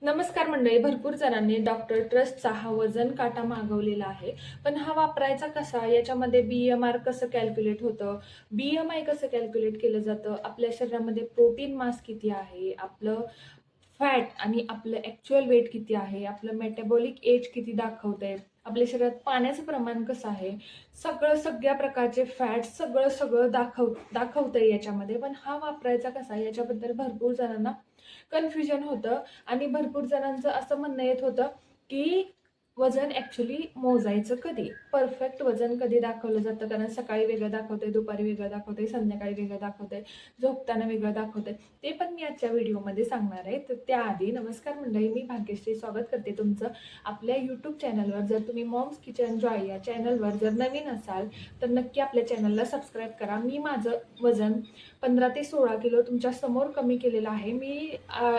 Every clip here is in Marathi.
नमस्कार मंडळी. भरपूर जणांनी डॉक्टर ट्रस्टचा हा वजन काटा मागवलेला आहे. पण हा वापरायचा कसा? याच्यामध्ये BMR कसं कॅल्क्युलेट होतं? BMI कसं कॅल्क्युलेट केलं जातं? आपल्या शरीरामध्ये प्रोटीन मास किती आहे? आपलं फॅट आणि आपलं ॲक्च्युअल वेट किती आहे? आपलं मेटाबॉलिक एज किती दाखवतंय? आपल्या शरीरात पाण्याचं प्रमाण कसं आहे? सगळ्या प्रकारचे फॅट्स सगळं दाखवतंय याच्यामध्ये. पण हा वापरायचा कसा? याच्याबद्दल भरपूर जणांना कन्फ्युजन होतं आणि भरपूर जणांचं असं म्हणणं येत होतं, की वजन ॲक्चुअली मोजायचं कधी? परफेक्ट वजन कधी दाखवलं जातं? कारण सकाळी वेगळं दाखवतंय, दुपारी वेगळं दाखवतंय, संध्याकाळी वेगळं दाखवतंय, झोपताना वेगळं दाखवतंय. ते पण मी आजच्या व्हिडिओमध्ये सांगणार आहे. तर त्याआधी नमस्कार मंडळी, मी भाग्यश्री स्वागत करते तुमचं आपल्या यूट्यूब चॅनलवर. जर तुम्ही मॉम्स किचन जॉय या चॅनलवर जर नवीन असाल, तर नक्की आपल्या चॅनलला सबस्क्राईब करा. मी माझं वजन 15 ते 16 किलो तुमच्या समोर कमी केलेलं आहे. मी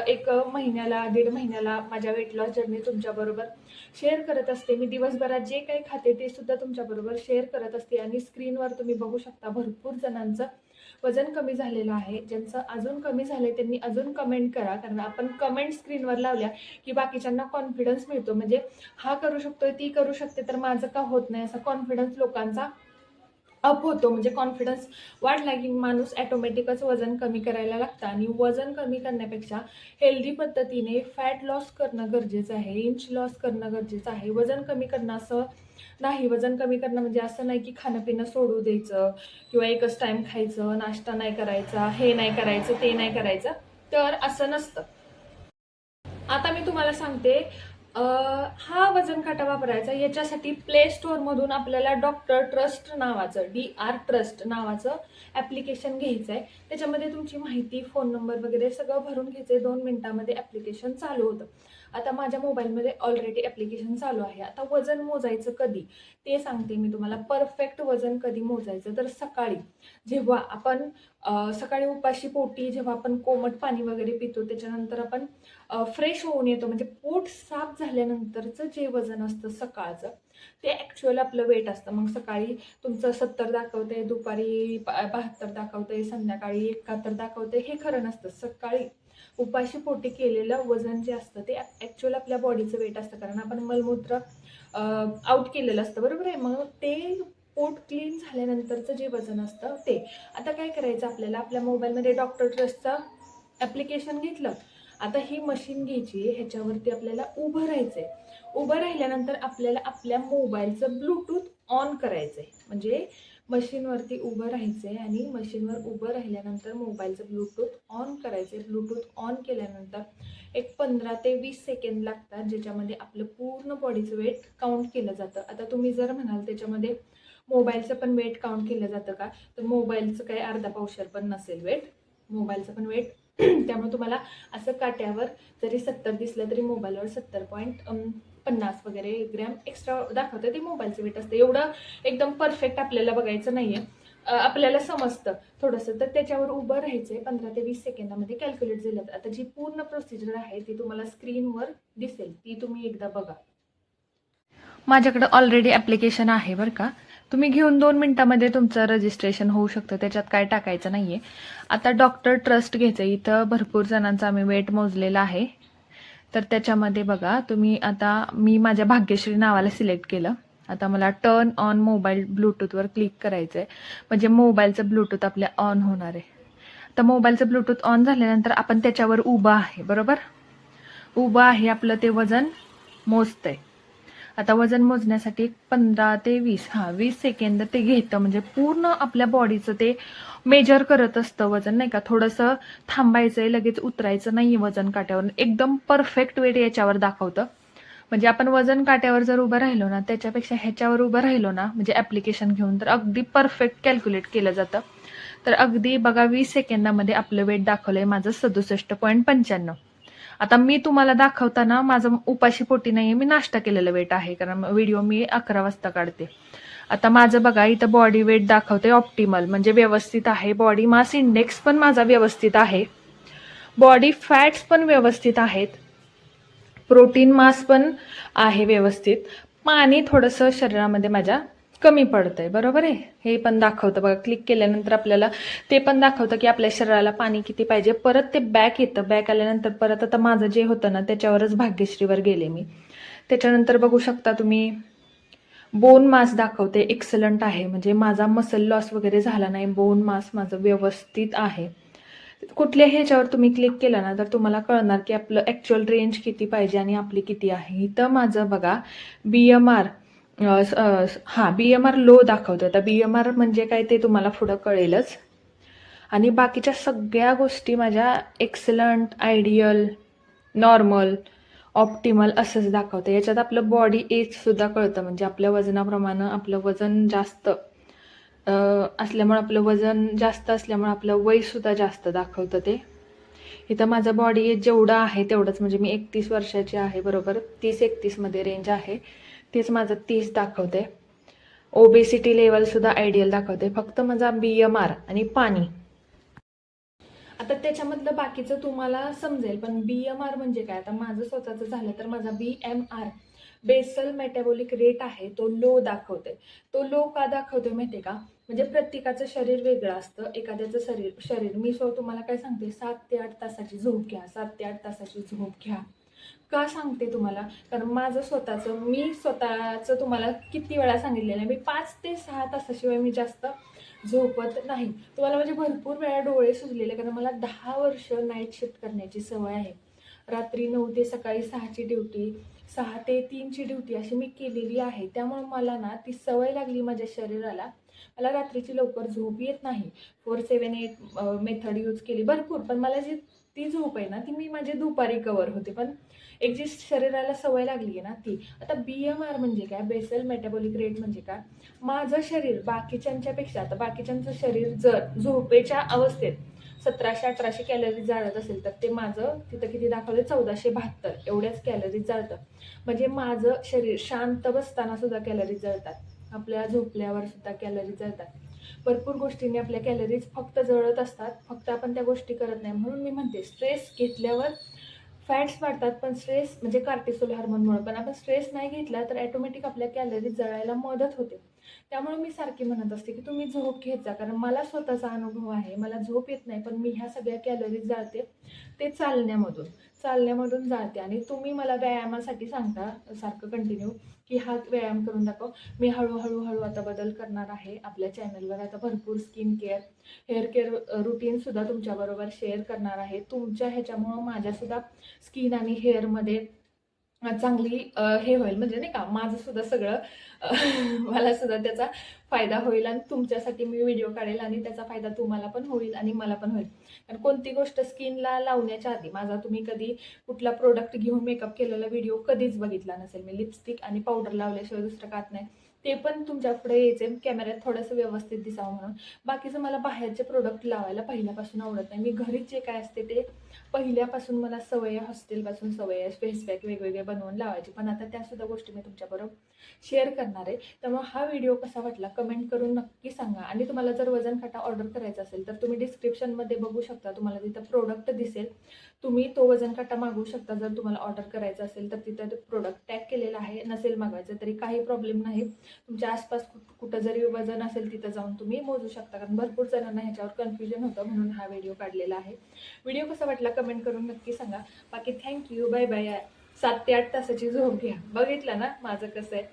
एक महिन्याला, दीड महिन्याला माझ्या वेट लॉस जर्नी तुमच्याबरोबर शेअर करत असते. मी दिवसभरात जे काही खाते ते सुद्धा तुमच्याबरोबर शेअर करत असते आणि स्क्रीनवर तुम्ही बघू शकता भरपूर जणांचं वजन कमी झालेलं आहे. ज्यांचं अजून कमी झालंय त्यांनी अजून कमेंट करा, कारण आपण कमेंट स्क्रीनवर लावल्या की बाकीच्यांना कॉन्फिडन्स मिळतो. म्हणजे हा करू शकतोय, ती करू शकते, तर माझं का होत नाही, असा कॉन्फिडन्स लोकांचा अप होतो. म्हणजे कॉन्फिडन्स वाढला की माणूस ॲटोमॅटिकच वजन कमी करायला लागतं. आणि वजन कमी करण्यापेक्षा हेल्दी पद्धतीने फॅट लॉस करणं गरजेचं आहे, इंच लॉस करणं गरजेचं आहे. वजन कमी करणं असं नाही. वजन कमी करणं म्हणजे असं नाही की खाणं पिणं सोडू द्यायचं किंवा एकच टाइम खायचं, नाश्ता नाही करायचा, हे नाही करायचं, ते नाही करायचं, तर असं नसतं. आता मी तुम्हाला सांगते, हा वजन काटा वापरायचा याच्यासाठी प्ले स्टोअरमधून आपल्याला डॉक्टर ट्रस्ट नावाचं, DR ट्रस्ट नावाचं ॲप्लिकेशन घ्यायचं आहे. त्याच्यामध्ये तुमची माहिती, फोन नंबर वगैरे सगळं भरून घ्यायचं आहे. 2 मिनिटामध्ये ॲप्लिकेशन चालू होतं. आता माझ्या मोबाईलमध्ये ऑलरेडी ॲप्लिकेशन चालू आहे. आता वजन मोजायचं कधी ते सांगते मी तुम्हाला. परफेक्ट वजन कधी मोजायचं, तर सकाळी जेव्हा आपण सकाळी उपाशी पोटी जेव्हा आपण कोमट पाणी वगैरे पितो, त्याच्यानंतर आपण फ्रेश होऊन येतो, म्हणजे पोट साफ झाल्यानंतरचं जे वजन असतं सकाळचं, ते ॲक्च्युअल आपलं वेट असतं. मग सकाळी तुमचं 70 दाखवतंय, दुपारी 72 दाखवतंय, संध्याकाळी 71 दाखवतंय, हे खरं नसतं. सकाळी उपाशी पोटी केलेलं वजन जे असतं ते ॲक्च्युअल आपल्या बॉडीचं वेट असतं, कारण आपण मलमूत्र आउट केलेलं असतं, बरोबर आहे. मग ते पोट क्लीन झाल्यानंतरचं जे वजन असतं ते. आता काय करायचं, आपल्याला आपल्या मोबाईलमध्ये डॉक्टर ट्रस्टचं ॲप्लिकेशन घेतलं. आता ही मशीन घ्यायची, ह्याच्यावरती आपल्याला उभं राहायचंय. उभं राहिल्यानंतर आपल्याला आपल्या मोबाईलचं ब्लूटूथ ऑन करायचंय. म्हणजे मशीनवरती उभं राहायचंय आणि मशीनवर उभं राहिल्यानंतर मोबाईलचं ब्लूटूथ ऑन करायचंय. ब्लूटूथ ऑन केल्यानंतर एक 15 ते 20 सेकंड लागतात, ज्याच्यामध्ये आपलं पूर्ण बॉडीचं वेट काउंट केलं जातं. आता तुम्ही जर म्हणाल त्याच्यामध्ये मोबाईलचं पण वेट काउंट केलं जातं का, तर मोबाईलचं काही अर्धा पावशेर पण नसेल वेट, मोबाईलचं पण वेट. त्यामुळे तुम्हाला असं काट्यावर जरी 70 दिसलं तरी मोबाईलवर 70.50 वगैरे ग्रॅम एक्स्ट्रा दाखवतं, ते मोबाईलचं वेट असतं. एवढं एकदम परफेक्ट आपल्याला बघायचं नाहीये. आपल्याला समजतं थोडंसं, तर त्याच्यावर उभं राहायचंय. 15 ते 20 सेकंदामध्ये कॅल्क्युलेट झालं. आता जी पूर्ण प्रोसिजर आहे ती तुम्हाला स्क्रीनवर दिसेल, ती तुम्ही एकदा बघा. माझ्याकडे ऑलरेडी ॲप्लिकेशन आहे बरं का. तुम्ही घेऊन 2 मिनिटामध्ये तुमचं रजिस्ट्रेशन होऊ शकतं. त्याच्यात काय टाकायचं नाहीये. आता डॉक्टर ट्रस्ट घ्यायचं. इथं भरपूर जणांचा आम्ही वेट मोजलेला आहे. तर त्याच्यामध्ये बघा तुम्ही, आता मी माझ्या भाग्यश्री नावाला सिलेक्ट केलं. आता मला टर्न ऑन मोबाईल ब्लूटूथवर क्लिक करायचं आहे, म्हणजे मोबाईलचं ब्लूटूथ आपल्या ऑन होणार आहे. तर मोबाईलचं ब्लूटूथ ऑन झाल्यानंतर आपण त्याच्यावर उभं आहे, बरोबर. उभं आहे, आपलं ते वजन मोजतंय. आता वजन मोजण्यासाठी 15 ते 20 सेकंद ते घेतं. म्हणजे पूर्ण आपल्या बॉडीचं ते मेजर करत असतं वजन, नाही का. थोडंसं थांबायचंय, लगेच उतरायचं नाही वजन काट्यावर. एकदम परफेक्ट वेट याच्यावर दाखवतं. म्हणजे आपण वजन काट्यावर जर उभं राहिलो ना, त्याच्यापेक्षा ह्याच्यावर उभं राहिलो ना, म्हणजे ॲप्लिकेशन घेऊन, तर अगदी परफेक्ट कॅल्क्युलेट केलं जातं. तर अगदी बघा 20 सेकंदामध्ये आपलं वेट दाखवलंय माझं 67.95. आता मी तुम्हाला दाखवताना माझं उपाशी पोटी नाहीये, मी नाश्ता केलेलं वेट आहे, कारण व्हिडिओ मी 11 वाजता काढते. आता माझं बघा इथं बॉडी वेट दाखवते ऑप्टिमल, म्हणजे व्यवस्थित आहे. बॉडी मास इंडेक्स पण माझा व्यवस्थित आहे. बॉडी फॅट्स पण व्यवस्थित आहेत. प्रोटीन मास पण आहे व्यवस्थित. पाणी थोडंसं शरीरामध्ये माझ्या कमी पडतंय, बरोबर आहे. हे पण दाखवतं बघा, क्लिक केल्यानंतर आपल्याला ते पण दाखवतं की आपल्या शरीराला पाणी किती पाहिजे. परत ते बॅक येतं, बॅक आल्यानंतर परत आता माझं जे होतं ना त्याच्यावरच भाग्यश्रीवर गेले मी. त्याच्यानंतर बघू शकता तुम्ही बोन मास दाखवते, एक्सलंट आहे. म्हणजे माझा मसल लॉस वगैरे झाला नाही, बोन मास माझं व्यवस्थित आहे. कुठल्याही ह्याच्यावर तुम्ही क्लिक केलं ना तर तुम्हाला कळणार की आपलं ॲक्च्युअल रेंज किती पाहिजे आणि आपली किती आहे. इथं माझं बघा BMR हां BMR लो दाखवतं. आता BMR म्हणजे काय ते तुम्हाला पुढं कळेलच. आणि बाकीच्या सगळ्या गोष्टी माझ्या एक्सलंट, आयडियल, नॉर्मल, ऑप्टिमल असंच दाखवतं. याच्यात आपलं बॉडी एजसुद्धा कळतं. म्हणजे आपल्या वजनाप्रमाणे आपलं वजन जास्त असल्यामुळे आपलं वजन जास्त असल्यामुळे आपलं वयसुद्धा जास्त दाखवतं ते. इथं माझं बॉडी एज जेवढं आहे तेवढंच, म्हणजे मी 31 वर्षाची आहे बरोबर. 30-31मध्ये रेंज आहे. तेच माझं 30 दाखवते. ओबेसिटी लेवलसुद्धा आयडियल दाखवते. फक्त माझा BMR आणि पाणी. आता त्याच्यामधलं बाकीचं तुम्हाला समजेल, पण BMR म्हणजे काय? आता माझं स्वतःचं झालं तर माझा BMR बेसल मेटाबॉलिक रेट आहे तो लो दाखवते. तो लो का दाखवतोय माहिती आहे का? म्हणजे प्रत्येकाचं शरीर वेगळं असतं. एखाद्याचं शरीर मी तुम्हाला काय सांगते, 7 ते 8 तासाची झोप घ्या, 7 ते 8 तासाची झोप घ्या. का सांगते तुम्हाला? कारण मी स्वतःचं तुम्हाला किती वेळा सांगितलेलं आहे, मी 5 ते 6 तासाशिवाय मी जास्त झोपत नाही. तुम्हाला म्हणजे भरपूर वेळा डोळे सुजलेले, कारण मला 10 वर्ष नाईट शिफ्ट करण्याची सवय आहे. रात्री 9 ते सकाळी 6ची ड्युटी, 6 ते 3ची ड्युटी अशी मी केलेली आहे. त्यामुळे मला ना ती सवय लागली माझ्या शरीराला. मला रात्रीची लवकर झोप येत नाही. 4-7-8 मेथड यूज केली भरपूर, पण मला जी ती झोप आहे ना ती मी माझी दुपारी कव्हर होते. पण एक जी शरीराला सवय लागली आहे ना ती. आता BMR म्हणजे काय? बेसल मेटाबॉलिक रेट म्हणजे काय? माझं शरीर बाकीच्यांच्यापेक्षा, आता बाकीच्यांचं शरीर जर झोपेच्या अवस्थेत 1700-1800 कॅलरीज जाळत असेल तर ते माझं तिथं किती दाखवलं, 1472 एवढ्याच कॅलरीज जाळतं. म्हणजे माझं शरीर शांत बसताना सुद्धा कॅलरीज जळतात, आपल्या झोपल्यावर सुद्धा कॅलरीज जळतात. भरपूर गोष्टींनी आपल्या कॅलरीज फक्त जळत असतात, फक्त आपण त्या गोष्टी करत नाही. म्हणून मी म्हणते स्ट्रेस घेतल्यावर फॅट्स वाढतात, पण स्ट्रेस म्हणजे कार्टिसोल हार्मोनमुळे. पण आपण स्ट्रेस नाही घेतला तर ॲटोमॅटिक आपल्या कॅलरीज जळायला मदत होते. त्यामुळे मी सारखी म्हणत असते की तुम्ही झोप घेत जा, कारण मला स्वतःचा अनुभव आहे. मला झोप येत नाही, पण मी ह्या सगळ्या कॅलरीज जाळते ते चालण्यामधून जाते. आणि तुम्ही मला व्यायामासाठी सांगता सारखं कंटिन्यू की हा व्यायाम करून दाखव. मी हळूहळू आता बदल करणार आहे. आपल्या चॅनलवर आता भरपूर स्किन केअर, हेअर केअर रुटीनसुद्धा तुमच्याबरोबर शेअर करणार आहे. तुमच्या ह्याच्यामुळं माझ्यासुद्धा स्किन आणि हेअरमध्ये चांगली हे होईल, म्हणजे नाही का माझं सुद्धा सगळं मला सुद्धा त्याचा फायदा होईल. आणि तुमच्यासाठी मी व्हिडिओ काढेल आणि त्याचा फायदा तुम्हाला पण होईल आणि मला पण होईल. कारण कोणती गोष्ट स्किनला लावण्याच्या आधी माझा तुम्ही कधी कुठला प्रोडक्ट घेऊन मेकअप केलेला व्हिडिओ कधीच बघितला नसेल. मी लिपस्टिक आणि पावडर लावल्याशिवाय दुसरं कात नाही. ते पण तुमच्या पुढे यायचे कॅमेऱ्यात थोडंसं व्यवस्थित दिसावं म्हणून. बाकीचं मला बाहेरचे प्रोडक्ट लावायला पहिल्यापासून आवडत नाही. मी घरीच जे काय असते ते पहिल्यापासून मला सवय आहे, हॉस्टेलपासून सवय आहे फेस पॅक वेगवेगळे बनवून लावायची. पण आता त्यासुद्धा गोष्टी मी तुमच्याबरोबर शेअर करणार आहे. त्यामुळे हा व्हिडिओ कसा वाटला कमेंट करून नक्की सांगा. आणि तुम्हाला जर वजन काटा ऑर्डर करायचा असेल तर तुम्ही डिस्क्रिप्शनमध्ये बघू शकता, तुम्हाला तिथं प्रोडक्ट दिसेल. तुम्ही तो वजन काटा मागवू शकता. जर तुम्हाला ऑर्डर करायचा असेल तर तिथं प्रोडक्ट टॅग केलेला आहे. नसेल मागवायचं तरी काही प्रॉब्लेम नाही. तुमच्या आसपास कुठं जरी वजन असेल तिथं जाऊन तुम्ही मोजू शकता. कारण भरपूर जणांना ह्याच्यावर कन्फ्युजन होतं, म्हणून हा व्हिडिओ काढलेला आहे. व्हिडिओ कसा वाटला कमेंट करून नक्की सांगा. बाकी थँक्यू, बाय बाय. 7 ते 8 तासाची झोप घ्या. बघितलं ना माझं कसं आहे.